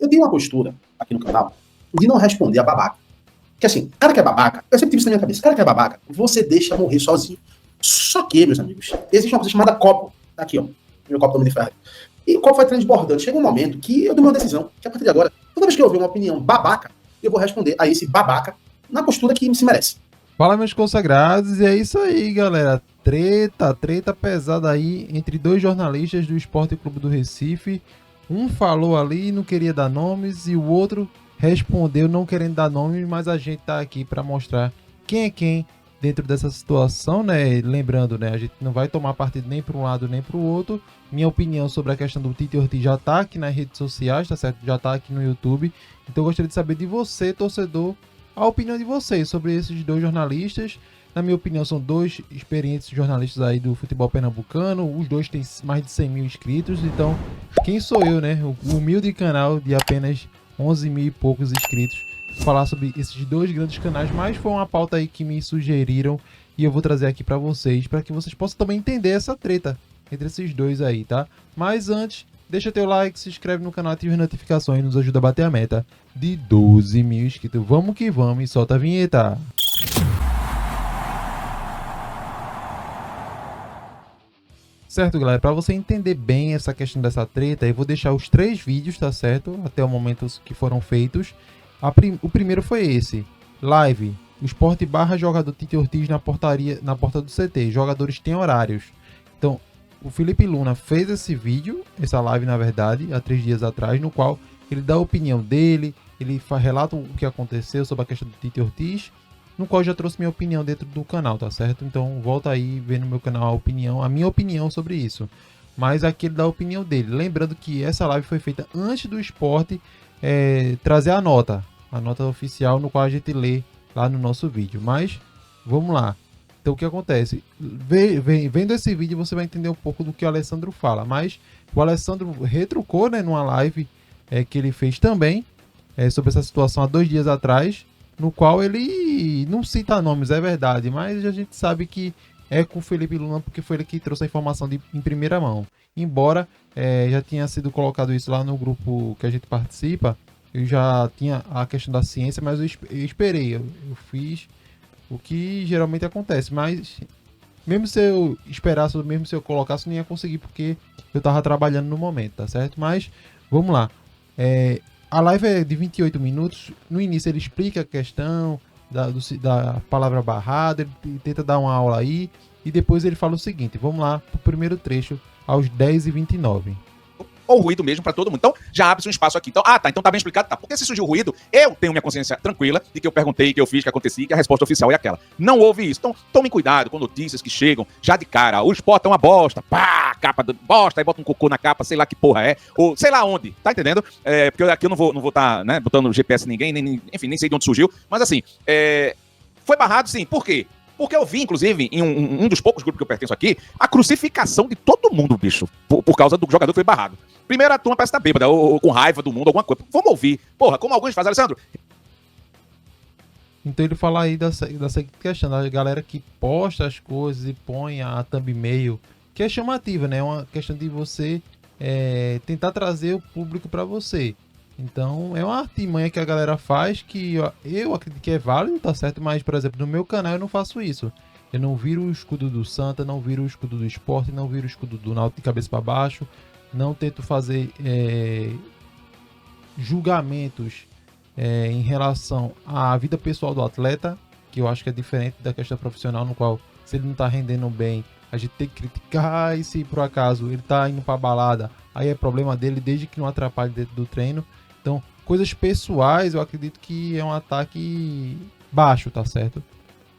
Eu tenho uma postura aqui no canal de não responder a babaca. Que assim, cara que é babaca, eu sempre tive isso na minha cabeça, cara que é babaca, você deixa morrer sozinho. Só que, meus amigos, existe uma coisa chamada copo. Tá aqui, ó. Meu copo também de ferro. E o copo vai transbordando. Chega um momento que eu tomo uma decisão, que a partir de agora, toda vez que eu ver uma opinião babaca, eu vou responder a esse babaca na postura que se merece. Fala, meus consagrados, e é isso aí, galera. Treta pesada aí entre dois jornalistas do Esporte Clube do Recife. Um falou ali, não queria dar nomes, e o outro respondeu não querendo dar nomes, mas a gente tá aqui para mostrar quem é quem dentro dessa situação, né? Lembrando, né, a gente não vai tomar partido nem para um lado nem para o outro. Minha opinião sobre a questão do Tite Ortiz já tá aqui nas redes sociais, tá certo? Já tá aqui no YouTube. Então eu gostaria de saber de você, torcedor, a opinião de vocês sobre esses dois jornalistas. Na minha opinião, são dois experientes jornalistas aí do futebol pernambucano. Os dois têm mais de 100 mil inscritos. Então, quem sou eu, né? O humilde canal de apenas 11 mil e poucos inscritos. Falar sobre esses dois grandes canais. Mas foi uma pauta aí que me sugeriram. E eu vou trazer aqui pra vocês. Para que vocês possam também entender essa treta entre esses dois aí, tá? Mas antes, deixa teu like, se inscreve no canal, ativa as notificações e nos ajuda a bater a meta de 12 mil inscritos. Vamos que vamos e solta a vinheta. Certo, galera, para você entender bem essa questão dessa treta, eu vou deixar os 3 vídeos, tá certo? Até o momento que foram feitos. O primeiro foi esse, live, o Sport barra jogador Tite Ortiz na porta do CT, jogadores têm horários. Então, o Felipe Luna fez esse vídeo, essa live na verdade, há 3 dias atrás, no qual ele dá a opinião dele, ele relata o que aconteceu sobre a questão do Tite Ortiz, no qual eu já trouxe minha opinião dentro do canal, tá certo? Então volta aí, vê no meu canal a minha opinião sobre isso. Mas aqui ele dá a opinião dele. Lembrando que essa live foi feita antes do Sport trazer a nota oficial, no qual a gente lê lá no nosso vídeo. Mas vamos lá. Então o que acontece? Vendo esse vídeo você vai entender um pouco do que o Alessandro fala. Mas o Alessandro retrucou, né, numa live que ele fez também sobre essa situação há 2 dias atrás, no qual ele não cita nomes, é verdade, mas a gente sabe que é com o Felipe Luna porque foi ele que trouxe a informação em primeira mão. Embora já tinha sido colocado isso lá no grupo que a gente participa, eu já tinha a questão da ciência, mas eu esperei, eu fiz o que geralmente acontece, mas mesmo se eu esperasse, mesmo se eu colocasse, não ia conseguir porque eu tava trabalhando no momento, tá certo? Mas vamos lá. A live é de 28 minutos. No início ele explica a questão da palavra barrada, ele tenta dar uma aula aí, e depois ele fala o seguinte, vamos lá pro primeiro trecho, aos 10h29. Ou ruído mesmo para todo mundo. Então, já abre-se um espaço aqui. Então, então tá bem explicado, tá. Porque se surgiu ruído, eu tenho minha consciência tranquila de que eu perguntei, que eu fiz, que aconteci, que a resposta oficial é aquela. Não houve isso. Então, tomem cuidado com notícias que chegam já de cara. O Sport é uma bosta, pá, capa de bosta, aí bota um cocô na capa, sei lá que porra é, ou sei lá onde, tá entendendo? Porque aqui eu não vou tá, né, botando GPS em ninguém, enfim, nem sei de onde surgiu, mas assim, foi barrado sim. Por quê? Porque eu vi, inclusive, em um dos poucos grupos que eu pertenço aqui, a crucificação de todo mundo, bicho, por causa do jogador que foi barrado. Primeiro a turma parece estar bêbada, ou com raiva do mundo, alguma coisa. Vamos ouvir. Porra, como alguns fazem, Alessandro? Então ele fala aí dessa questão, da galera que posta as coisas e põe a thumbnail, que é chamativa, né? É uma questão de você tentar trazer o público para você. Então é uma artimanha que a galera faz que eu acredito que é válido, tá certo? Mas, por exemplo, no meu canal eu não faço isso. Eu não viro o escudo do Santa, não viro o escudo do Sport, não viro o escudo do Náutico de cabeça para baixo. Não tento fazer julgamentos em relação à vida pessoal do atleta, que eu acho que é diferente da questão profissional, no qual, se ele não tá rendendo bem, a gente tem que criticar, e se por acaso ele tá indo pra balada, aí é problema dele, desde que não atrapalhe dentro do treino. Então, coisas pessoais, eu acredito que é um ataque baixo, tá certo?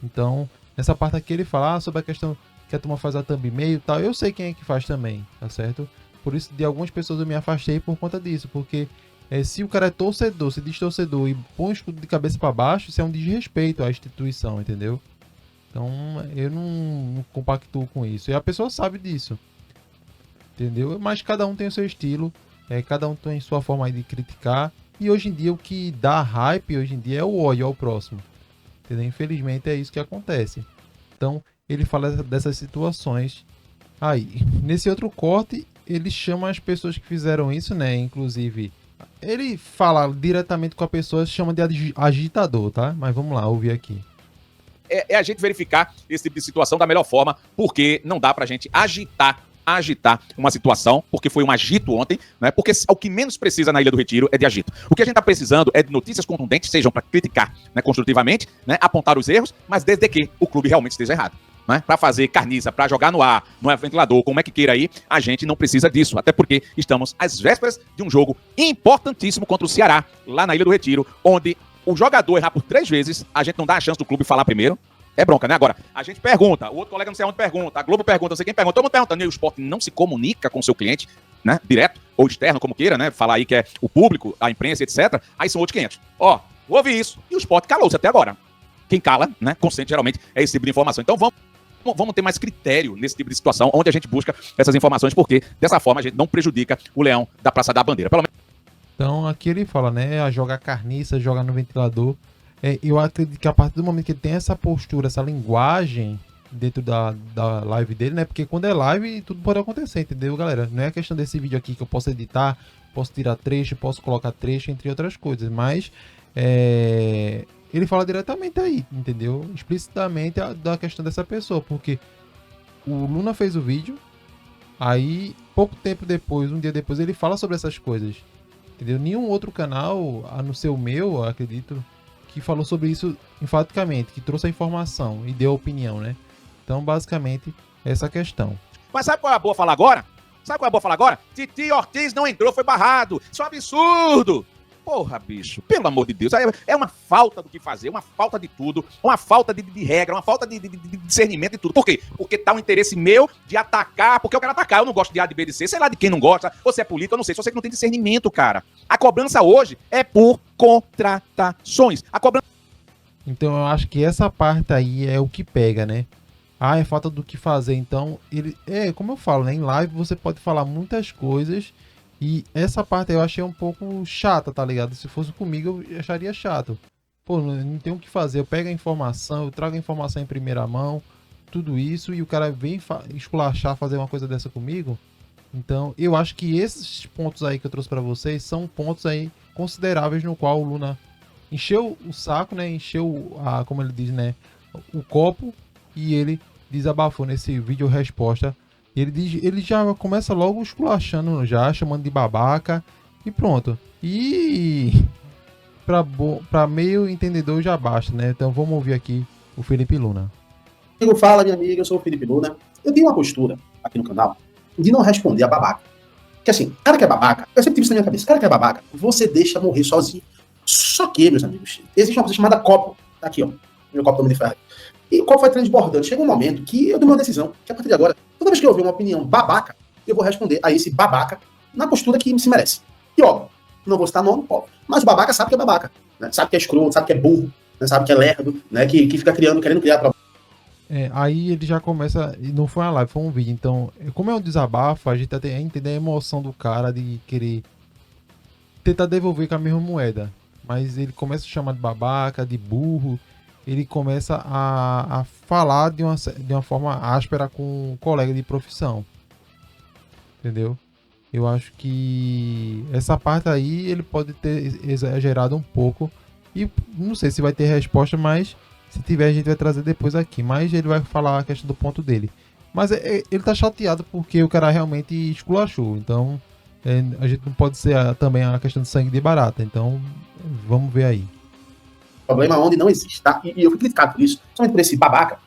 Então, nessa parte aqui ele fala sobre a questão que a turma faz a thumbnail e tal, eu sei quem é que faz também, tá certo? Por isso, de algumas pessoas eu me afastei por conta disso, porque se o cara é torcedor, se diz torcedor e põe o escudo de cabeça para baixo, isso é um desrespeito à instituição, entendeu? Então, eu não compactuo com isso. E a pessoa sabe disso, entendeu? Mas cada um tem o seu estilo, cada um tem sua forma de criticar. E hoje em dia, o que dá hype, hoje em dia, é o ódio ao próximo. Entendeu? Infelizmente, é isso que acontece. Então, ele fala dessas situações. Aí, nesse outro corte, ele chama as pessoas que fizeram isso, né? Inclusive, Ele fala diretamente com a pessoa, chama de agitador, tá? Mas vamos lá, ouvir aqui. É a gente verificar esse tipo de situação da melhor forma, porque não dá pra gente agitar uma situação, porque foi um agito ontem, né? Porque o que menos precisa na Ilha do Retiro é de agito. O que a gente tá precisando é de notícias contundentes, sejam para criticar, né, construtivamente, né, apontar os erros, mas desde que o clube realmente esteja errado. Né? Para fazer carniça, para jogar no ar, no ventilador, como é que queira aí, a gente não precisa disso, até porque estamos às vésperas de um jogo importantíssimo contra o Ceará, lá na Ilha do Retiro, onde o jogador errar por 3 vezes, a gente não dá a chance do clube falar primeiro. É bronca, né? Agora, a gente pergunta, o outro colega não sei onde pergunta, a Globo pergunta, não sei quem pergunta, todo mundo perguntando, e o Sport não se comunica com o seu cliente, né? Direto ou externo, como queira, né? Falar aí que é o público, a imprensa, etc. Aí são outros 500. Ó, ouvi isso, e o Sport calou-se até agora. Quem cala, né? Consente geralmente é esse tipo de informação. Então vamos ter mais critério nesse tipo de situação, onde a gente busca essas informações, porque dessa forma a gente não prejudica o Leão da Praça da Bandeira. Pelo menos. Então aqui ele fala, né? A jogar carniça, jogar no ventilador. Eu acredito que a partir do momento que ele tem essa postura, essa linguagem dentro da live dele, né? Porque quando é live, tudo pode acontecer, entendeu, galera? Não é questão desse vídeo aqui que eu posso editar, posso tirar trecho, posso colocar trecho, entre outras coisas. Mas ele fala diretamente aí, entendeu? Explicitamente da questão dessa pessoa. Porque o Luna fez o vídeo, aí pouco tempo depois, um dia depois, ele fala sobre essas coisas. Entendeu? Nenhum outro canal, a não ser o meu, eu acredito, que falou sobre isso enfaticamente, que trouxe a informação e deu a opinião, né? Então, basicamente, essa questão. Mas sabe qual é a boa falar agora? Titi Ortiz não entrou, foi barrado. Isso é um absurdo. Porra, bicho, pelo amor de Deus, é uma falta do que fazer, uma falta de tudo, uma falta de regra, uma falta de discernimento de tudo. Por quê? Porque tá um interesse meu de atacar, porque eu quero atacar, eu não gosto de A, de B, de C, sei lá de quem não gosta, você é político, eu não sei, só sei que não tem discernimento, cara. A cobrança hoje é por contratações. Então, eu acho que essa parte aí é o que pega, né? É falta do que fazer, então, como eu falo, né? Em live você pode falar muitas coisas. E essa parte eu achei um pouco chata, tá ligado? Se fosse comigo, eu acharia chato. Pô, não tem o que fazer. Eu pego a informação, eu trago a informação em primeira mão, tudo isso, e o cara vem esculachar, fazer uma coisa dessa comigo. Então, eu acho que esses pontos aí que eu trouxe pra vocês são pontos aí consideráveis no qual o Luna encheu o saco, né? Encheu, como ele diz, né? O copo, e ele desabafou nesse vídeo resposta. Ele já começa logo esculachando, já chamando de babaca e pronto. E pra meio entendedor já basta, né? Então vamos ouvir aqui o Felipe Luna. Fala, minha amiga, eu sou o Felipe Luna. Eu tenho uma postura aqui no canal de não responder a babaca. Que assim, cara que é babaca, eu sempre tive isso na minha cabeça, cara que é babaca, você deixa morrer sozinho. Só que, meus amigos, existe uma coisa chamada copo. Tá aqui, ó. Meu copo de ferro. E o copo vai transbordando. Chega um momento que eu dou uma decisão, que a partir de agora, toda vez que eu ouvir uma opinião babaca, eu vou responder a esse babaca na postura que se merece. E óbvio, não vou citar nome, óbvio. Mas o babaca sabe que é babaca, né? Sabe que é escroto, sabe que é burro, né? Sabe que é lerdo, né? Que fica querendo criar problema. Aí ele já começa, e não foi uma live, foi um vídeo. Então, como é um desabafo, a gente tem que entender a emoção do cara de querer tentar devolver com a mesma moeda. Mas ele começa a chamar de babaca, de burro. Ele começa a falar de uma forma áspera com um colega de profissão. Entendeu? Eu acho que essa parte aí ele pode ter exagerado um pouco. E não sei se vai ter resposta, mas se tiver a gente vai trazer depois aqui. Mas ele vai falar a questão do ponto dele. Mas ele tá chateado porque o cara realmente esculachou. Então a gente não pode ser também a questão de sangue de barata. Então vamos ver aí. Problema onde não existe, tá? E eu fui criticado por isso, somente por esse babaca,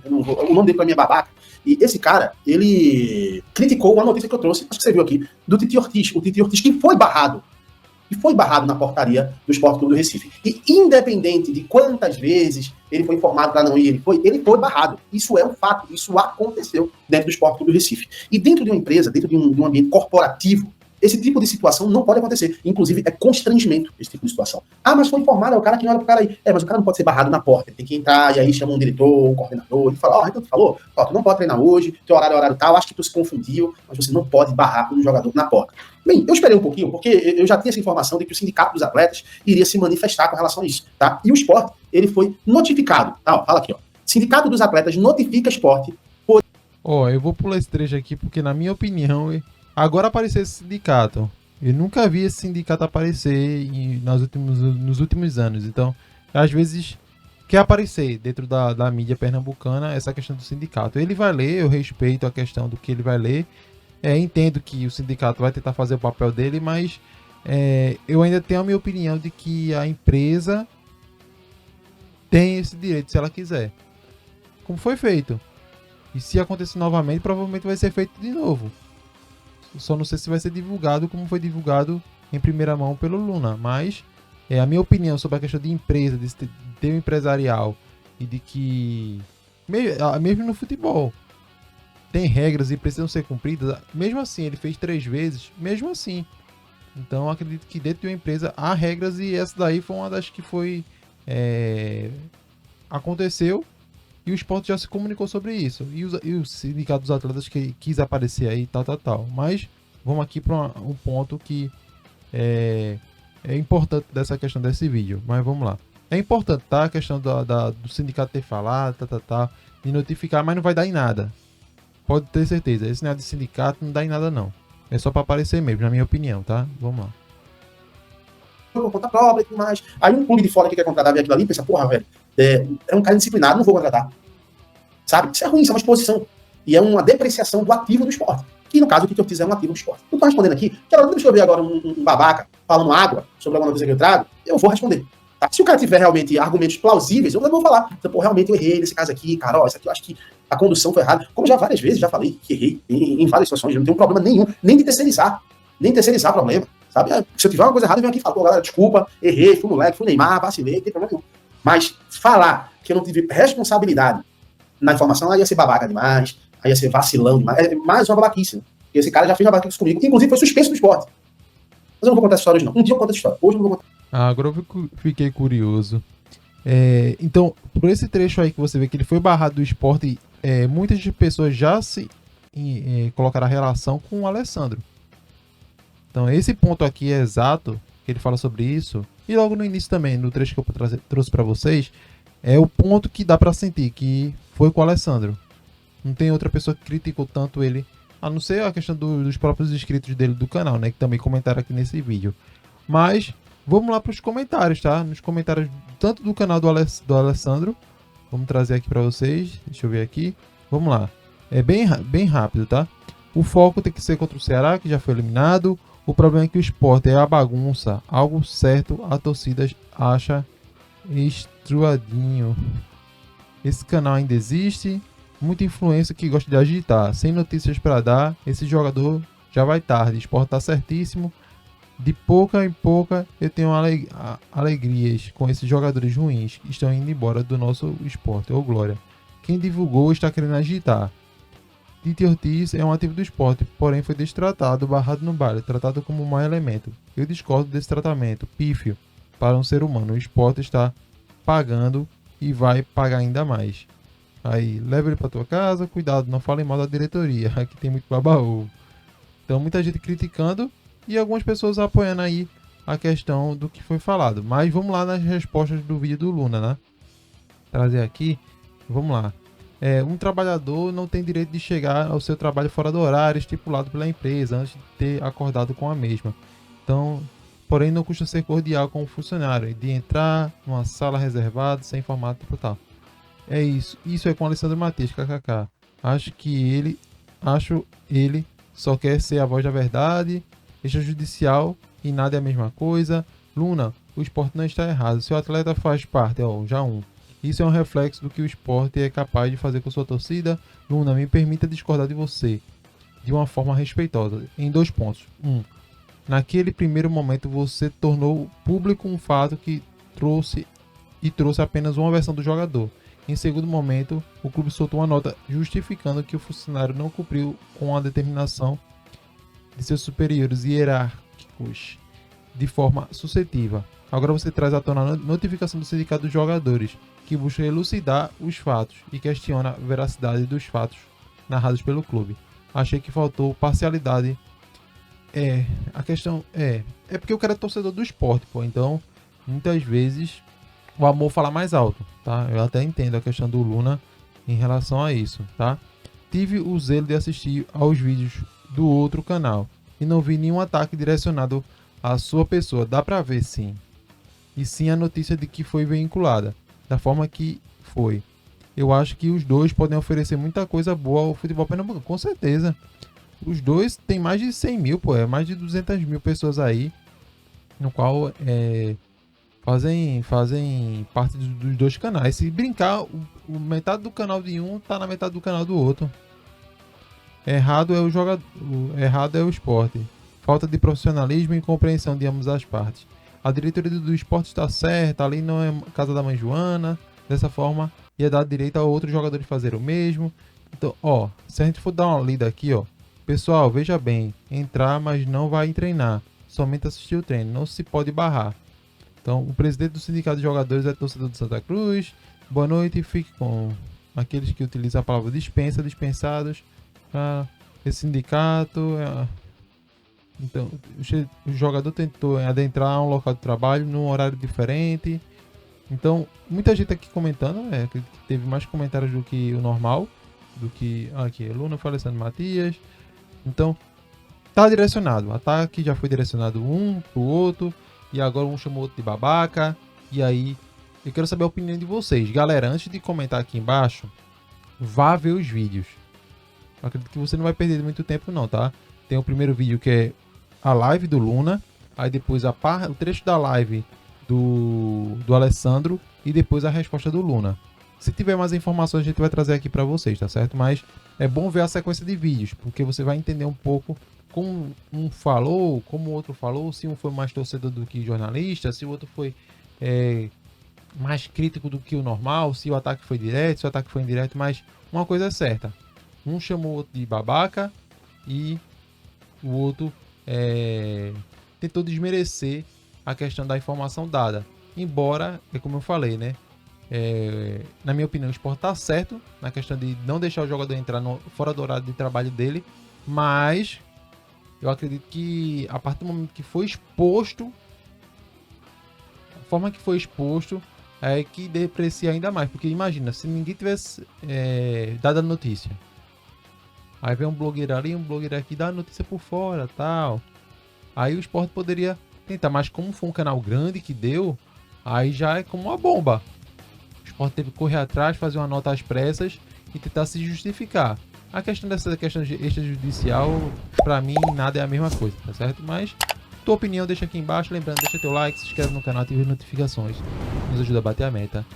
o nome dele pra mim é babaca, e esse cara, ele criticou uma notícia que eu trouxe, acho que você viu aqui, do Titi Ortiz, o Titi Ortiz que foi barrado na portaria do Sport Clube do Recife. E independente de quantas vezes ele foi informado para não ir, ele foi barrado. Isso é um fato, isso aconteceu dentro do Sport Clube do Recife. E dentro de uma empresa, dentro de um ambiente corporativo, esse tipo de situação não pode acontecer. Inclusive, é constrangimento esse tipo de situação. Mas foi informado, é o cara que olha pro cara aí. Mas o cara não pode ser barrado na porta. Ele tem que entrar, e aí chama um diretor, um coordenador, e fala, então tu falou, tu não pode treinar hoje, teu horário é horário tal, acho que tu se confundiu, mas você não pode barrar um jogador na porta. Bem, eu esperei um pouquinho, porque eu já tinha essa informação de que o sindicato dos atletas iria se manifestar com relação a isso, tá? E o Sport, ele foi notificado, tá? Fala aqui, ó. Sindicato dos atletas notifica Sport eu vou pular esse trecho aqui, porque na minha opinião... Agora apareceu esse sindicato. Eu nunca vi esse sindicato aparecer nos últimos anos. Então, às vezes, quer aparecer dentro da mídia pernambucana essa questão do sindicato. Ele vai ler, eu respeito a questão do que ele vai ler. Entendo que o sindicato vai tentar fazer o papel dele, mas eu ainda tenho a minha opinião de que a empresa tem esse direito se ela quiser. Como foi feito. E se acontecer novamente, provavelmente vai ser feito de novo. Só não sei se vai ser divulgado como foi divulgado em primeira mão pelo Luna. Mas a minha opinião sobre a questão de empresa, de ter um empresarial e de que, mesmo no futebol, tem regras e precisam ser cumpridas. Mesmo assim, ele fez 3 vezes, mesmo assim. Então, acredito que dentro de uma empresa há regras e essa daí foi uma das que foi... aconteceu e o Sport já se comunicou sobre isso. E o sindicato dos atletas que quis aparecer aí, tal. Mas vamos aqui para um ponto que é importante dessa questão desse vídeo. Mas vamos lá. É importante, tá? A questão do sindicato ter falado, de notificar, mas não vai dar em nada. Pode ter certeza. Esse negócio de sindicato não dá em nada, não. É só para aparecer mesmo, na minha opinião, tá? Vamos lá. Por conta própria e tudo mais. Aí um clube de fora que quer contratar aquilo ali, pensa, porra, velho, é um cara indisciplinado, não vou contratar. Sabe? Isso é ruim, isso é uma exposição. E é uma depreciação do ativo do esporte. Que no caso, o que eu fiz é um ativo do esporte. Eu tô respondendo aqui, deixa eu ver agora um babaca falando água sobre alguma coisa que eu trago, eu vou responder. Tá? Se o cara tiver realmente argumentos plausíveis, eu vou falar. Então, pô, realmente eu errei nesse caso aqui, cara, ó, isso aqui eu acho que a condução foi errada. Como já várias vezes já falei que errei em várias situações, eu não tenho problema nenhum, nem de terceirizar. Nem terceirizar problema. Sabe? Se eu tiver uma coisa errada, eu venho aqui e falo, pô, galera, desculpa, errei, fui moleque, fui Neymar, vacilei, não tem problema nenhum. Mas falar que eu não tive responsabilidade na informação, aí ia ser babaca demais, aí ia ser vacilão demais, é mais uma babaquice. Né? E esse cara já fez uma babaquice comigo, inclusive foi suspenso do esporte. Mas eu não vou contar essa história hoje, não. Um dia eu conto essa história, hoje eu não vou contar. Agora eu fiquei curioso. Então, por esse trecho aí que você vê que ele foi barrado do esporte, muitas pessoas já se colocaram a relação com o Alessandro. Então, esse ponto aqui é exato, que ele fala sobre isso, e logo no início também, no trecho que eu trouxe para vocês, é o ponto que dá para sentir que foi com o Alessandro. Não tem outra pessoa que criticou tanto ele, a não ser a questão dos próprios inscritos dele do canal, né, que também comentaram aqui nesse vídeo. Mas vamos lá para os comentários, tá? Nos comentários tanto do canal do Alessandro, vamos trazer aqui para vocês, deixa eu ver aqui, vamos lá. É bem rápido, tá? O foco tem que ser contra o Ceará, que já foi eliminado. O problema é que o Sport é a bagunça. Algo certo a torcida acha estruadinho. Esse canal ainda existe. Muita influência que gosta de agitar. Sem notícias para dar, esse jogador já vai tarde. O Sport tá certíssimo. De pouca em pouca eu tenho alegrias com esses jogadores ruins que estão indo embora do nosso Sport. Ô glória. Quem divulgou está querendo agitar. Tite Ortiz é um ativo do esporte, porém foi destratado, barrado no baile, tratado como um mau elemento. Eu discordo desse tratamento, pífio, para um ser humano. O esporte está pagando e vai pagar ainda mais. Aí, leva ele para tua casa, cuidado, não fale mal da diretoria, aqui tem muito babaú. Então, muita gente criticando e algumas pessoas apoiando aí a questão do que foi falado. Mas vamos lá nas respostas do vídeo do Luna, né? Trazer aqui, vamos lá. Um trabalhador não tem direito de chegar ao seu trabalho fora do horário estipulado pela empresa antes de ter acordado com a mesma. Então, porém, não custa ser cordial com o funcionário, de entrar numa sala reservada sem formato tipo tal. É isso. Isso é com Alessandro Matias, kkk. Acho ele só quer ser a voz da verdade, extrajudicial e nada é a mesma coisa. Luna, o esporte não está errado. Seu atleta faz parte, já um. Isso é um reflexo do que o esporte é capaz de fazer com sua torcida. Luna, me permita discordar de você de uma forma respeitosa em 2 pontos. Naquele primeiro momento você tornou público um fato que trouxe apenas uma versão do jogador. Em segundo momento, o clube soltou uma nota justificando que o funcionário não cumpriu com a determinação de seus superiores hierárquicos de forma suscetível. Agora você traz à tona a notificação do sindicato dos jogadores, que busca elucidar os fatos e questiona a veracidade dos fatos narrados pelo clube. Achei que faltou parcialidade. A questão é porque o cara é torcedor do esporte, pô. Então, muitas vezes o amor fala mais alto, tá? Eu até entendo a questão do Luna em relação a isso, tá? Tive o zelo de assistir aos vídeos do outro canal e não vi nenhum ataque direcionado à sua pessoa. Dá pra ver sim. E sim a notícia de que foi vinculada, da forma que foi. Eu acho que os dois podem oferecer muita coisa boa ao futebol pernambucano, com certeza. Os dois tem mais de 100 mil, pô, é mais de 200 mil pessoas aí, no qual fazem parte dos dois canais. Se brincar, metade do canal de um tá na metade do canal do outro. Errado é o jogador, errado é o esporte. Falta de profissionalismo e compreensão de ambas as partes. A diretoria do esporte está certa, ali não é casa da mãe Joana. Dessa forma, ia dar direito a outros jogadores fazer o mesmo. Então, ó, se a gente for dar uma lida aqui, ó. Pessoal, veja bem, entrar, mas não vai treinar. Somente assistir o treino, não se pode barrar. Então, o presidente do Sindicato de Jogadores é torcedor do Santa Cruz. Boa noite, fique com aqueles que utilizam a palavra dispensa, dispensados. Esse sindicato... Então, o jogador tentou adentrar um local de trabalho num horário diferente. Então, muita gente aqui comentando, acredito que teve mais comentários do que o normal. Do que... Aqui, Luna falecendo Matias. Então, tá direcionado. O ataque já foi direcionado um pro outro. E agora um chamou outro de babaca. E aí, eu quero saber a opinião de vocês. Galera, antes de comentar aqui embaixo, vá ver os vídeos. Eu acredito que você não vai perder muito tempo não, tá? Tem o primeiro vídeo que é a live do Luna. Aí depois o trecho da live do Alessandro. E depois a resposta do Luna. Se tiver mais informações, a gente vai trazer aqui pra vocês, tá certo? Mas é bom ver a sequência de vídeos, porque você vai entender um pouco como um falou, como o outro falou, se um foi mais torcedor do que jornalista, se o outro foi mais crítico do que o normal, se o ataque foi direto, se o ataque foi indireto, mas uma coisa é certa. Um chamou o outro de babaca e o outro tentou desmerecer a questão da informação dada. Embora, é como eu falei, né? Na minha opinião, o esporte tá certo na questão de não deixar o jogador entrar fora do horário de trabalho dele, mas eu acredito que a partir do momento que foi exposto, a forma que foi exposto é que deprecia ainda mais, porque imagina, se ninguém tivesse dado a notícia, aí vem um blogueiro ali, um blogueiro aqui, dá a notícia por fora, tal, aí o esporte poderia tentar, mas como foi um canal grande que deu, aí já é como uma bomba. O esporte teve que correr atrás, fazer uma nota às pressas e tentar se justificar. A questão dessa questão extrajudicial, pra mim, nada é a mesma coisa, tá certo? Mas, tua opinião deixa aqui embaixo. Lembrando, deixa teu like, se inscreve no canal, ativa as notificações. Nos ajuda a bater a meta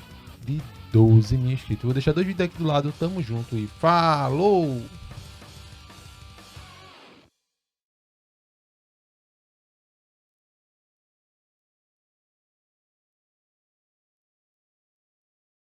de 12 mil inscritos. Vou deixar 2 vídeos aqui do lado. Tamo junto e falou!